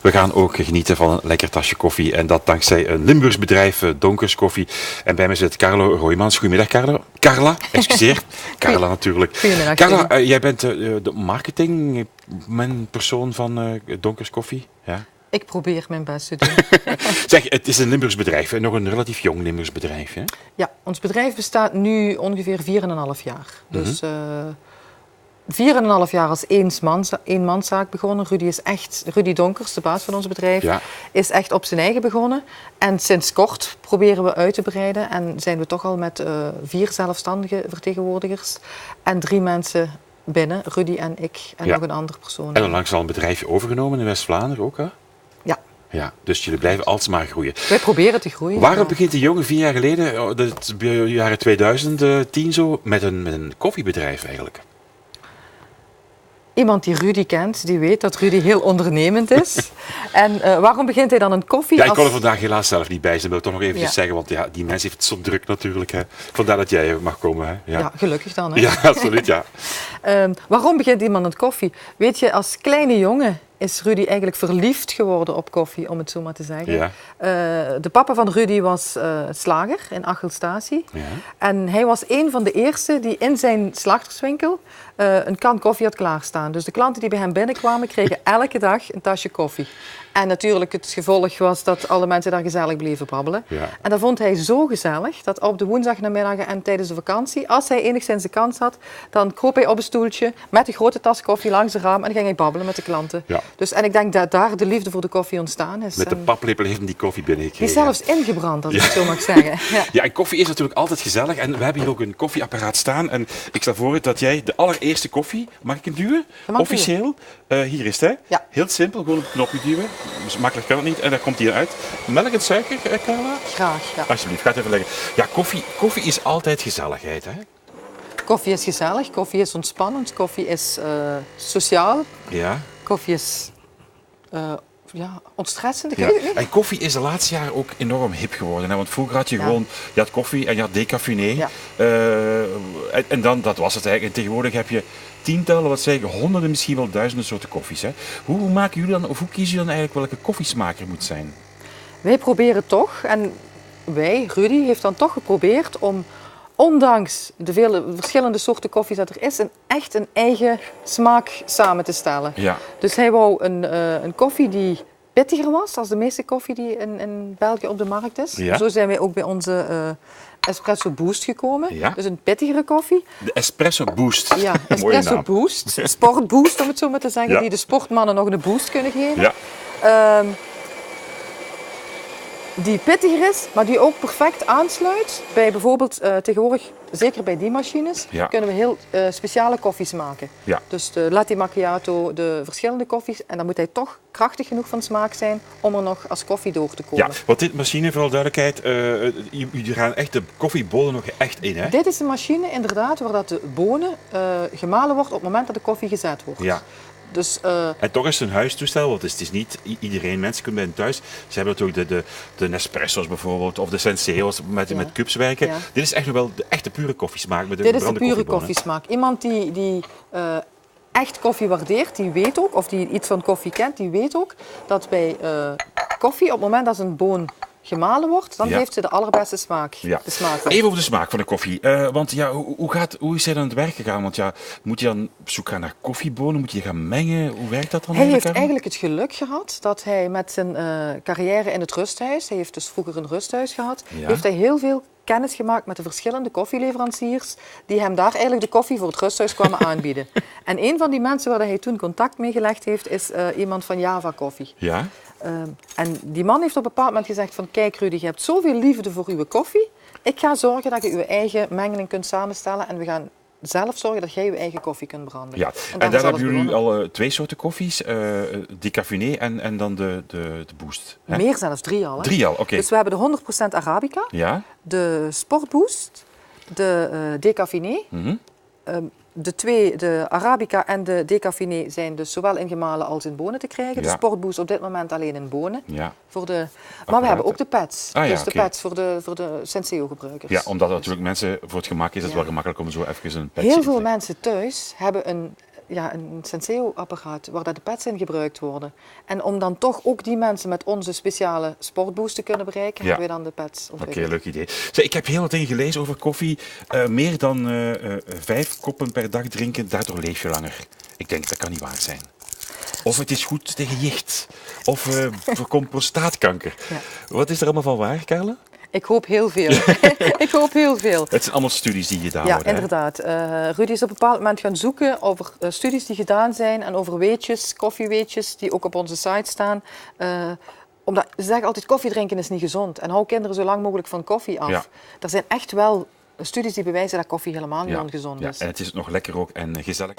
We gaan ook genieten van een lekker tasje koffie. En dat dankzij een Limburgs bedrijf, Donkers Koffie. En bij mij zit Carlo Roijmans. Goedemiddag, Carlo. Carla, excuseer. Carla natuurlijk. Goedemiddag. Carla, jij bent de marketingpersoon van Donkers Koffie. Ja? Ik probeer mijn best te doen. Zeg, het is een Limburgs bedrijf. Nog een relatief jong Limburgs bedrijf. Hè? Ja, ons bedrijf bestaat nu ongeveer 4,5 jaar. Dus 4,5 jaar als eenmanszaak begonnen. Rudy Donkers, de baas van ons bedrijf, is echt op zijn eigen begonnen. En sinds kort proberen we uit te breiden. En zijn we toch al met 4 zelfstandige vertegenwoordigers en 3 mensen binnen. Rudy en ik en nog een andere persoon. En onlangs al een bedrijfje overgenomen in West-Vlaanderen ook, hè? Ja. Ja, dus jullie blijven alsmaar groeien. Wij proberen te groeien. Waarom begint de jongen 4 jaar geleden, de jaren 2010 zo, met een koffiebedrijf eigenlijk? Iemand die Rudy kent, die weet dat Rudy heel ondernemend is. En waarom begint hij dan een koffie? Ja, ik kon er vandaag helaas zelf niet bij zijn. Ik wil toch nog even zeggen, want ja, die mens heeft het zo druk natuurlijk. Hè. Vandaar dat jij mag komen. Hè. Ja, gelukkig dan. Hè? Ja, absoluut, ja. Waarom begint iemand een koffie? Weet je, als kleine jongen is Rudy eigenlijk verliefd geworden op koffie, om het zo maar te zeggen. Ja. De papa van Rudy was slager in Achelstaatie. Ja. En hij was een van de eerste die in zijn slagerswinkel een kan koffie had klaarstaan. Dus de klanten die bij hem binnenkwamen, kregen elke dag een tasje koffie. En natuurlijk het gevolg was dat alle mensen daar gezellig bleven babbelen. Ja. En dat vond hij zo gezellig, dat op de woensdagnamiddagen en tijdens de vakantie, als hij enigszins de kans had, dan kroop hij op een stoeltje met een grote tas koffie langs het raam en dan ging hij babbelen met de klanten. Ja. Dus, en ik denk dat daar de liefde voor de koffie ontstaan is. Met de paplepel heeft hij die koffie binnengekregen. Die is zelfs ingebrand, als ik het zo mag zeggen. Ja, en koffie is natuurlijk altijd gezellig. En we hebben hier ook een koffieapparaat staan. En ik stel voor dat jij de allereerste koffie, mag ik hem duwen? Officieel. Hier is het, hè? Ja. Heel simpel, gewoon op een knopje duwen. Dus makkelijk kan het niet. En daar komt hij uit. Melk en suiker, Carla? Graag, ja. Alsjeblieft, ga het even leggen. Ja, koffie is altijd gezelligheid, hè? Koffie is gezellig, koffie is ontspannend, koffie is sociaal. Ja. Koffie is ontstressend. Ja. En koffie is de laatste jaren ook enorm hip geworden. Hè? Want vroeger had je gewoon koffie en je had decafeïné. Ja. En dan, dat was het eigenlijk. En tegenwoordig heb je tientallen, wat zeggen, honderden, misschien wel duizenden soorten koffies. Hè? Hoe maken jullie dan, of hoe kiezen jullie dan eigenlijk welke koffiesmaak er moet zijn? Wij proberen toch, en Rudy heeft dan toch geprobeerd om, ondanks de vele verschillende soorten koffies dat er is, echt een eigen smaak samen te stellen. Ja. Dus hij wou een koffie die pittiger was als de meeste koffie die in België op de markt is. Ja. Zo zijn wij ook bij onze Espresso Boost gekomen. Ja. Dus een pittigere koffie. De Espresso Boost. Ja, Espresso Boost. Sport Boost, om het zo maar te zeggen, die de sportmannen nog een boost kunnen geven. Ja. Die pittiger is, maar die ook perfect aansluit bij bijvoorbeeld tegenwoordig, zeker bij die machines, kunnen we heel speciale koffies maken. Ja. Dus de latte macchiato, de verschillende koffies. En dan moet hij toch krachtig genoeg van smaak zijn om er nog als koffie door te komen. Ja, want dit machine, vooral duidelijkheid, jullie gaan echt de koffiebonen nog echt in, hè? Dit is een machine inderdaad waar dat de bonen gemalen wordt op het moment dat de koffie gezet wordt. Ja. Dus, en toch is het een huistoestel, want het is niet iedereen, mensen kunnen bij hen thuis. Ze hebben natuurlijk de Nespresso's bijvoorbeeld, of de Senseo's met cups werken. Ja. Dit is echt nog wel de echte pure koffiesmaak met de Dit is de pure koffiesmaak. Iemand die echt koffie waardeert, die weet ook, of die iets van koffie kent, die weet ook dat bij koffie, op het moment dat een boon gemalen wordt, dan geeft ze de allerbeste smaak. Ja. De smaak. Even over de smaak van de koffie. Want ja, hoe is hij aan het werk gegaan? Want ja, moet je dan op zoek gaan naar koffiebonen? Moet je die gaan mengen? Hoe werkt dat dan? Hij heeft eigenlijk het geluk gehad dat hij met zijn carrière in het rusthuis, hij heeft dus vroeger een rusthuis gehad, heeft hij heel veel kennis gemaakt met de verschillende koffieleveranciers die hem daar eigenlijk de koffie voor het rusthuis kwamen aanbieden. En een van die mensen waar hij toen contact mee gelegd heeft, is iemand van Java Koffie. Ja? En die man heeft op een bepaald moment gezegd van, kijk Rudy, je hebt zoveel liefde voor uw koffie. Ik ga zorgen dat je uw eigen mengeling kunt samenstellen en we gaan zelf zorgen dat jij je eigen koffie kunt branden. Ja, en daar hebben jullie al 2 soorten koffies, decafeïné en dan de Boost. Hè? Meer zelfs, 3 al. Hè? 3 al, oké. Dus we hebben de 100% Arabica, de Sport Boost, de decafeïné. De Arabica en de decafeïné zijn dus zowel in gemalen als in bonen te krijgen. De Sportboost op dit moment alleen in bonen. Ja. Maar we hebben ook de pads. De pads voor de Senseo-gebruikers. Ja, omdat natuurlijk mensen, voor het gemak is het wel gemakkelijk om zo even een pad te Heel veel mensen thuis hebben een Senseo-apparaat waar dat de pads in gebruikt worden. En om dan toch ook die mensen met onze speciale sportboost te kunnen bereiken, hebben we dan de pads ontwikkeld. Oké, leuk idee. Zeg, ik heb heel wat dingen gelezen over koffie. Meer dan 5 koppen per dag drinken, daardoor leef je langer. Ik denk, dat kan niet waar zijn. Of het is goed tegen jicht. Of voorkomt prostaatkanker. Ja. Wat is er allemaal van waar, Carla? Ik hoop heel veel. Ik hoop heel veel. Het zijn allemaal studies die gedaan worden. Ja, inderdaad. Rudy is op een bepaald moment gaan zoeken over studies die gedaan zijn en over weetjes, koffieweetjes, die ook op onze site staan. Omdat ze zeggen altijd, koffie drinken is niet gezond. En hou kinderen zo lang mogelijk van koffie af. Ja. Er zijn echt wel studies die bewijzen dat koffie helemaal niet ongezond is. En het is nog lekker ook en gezellig.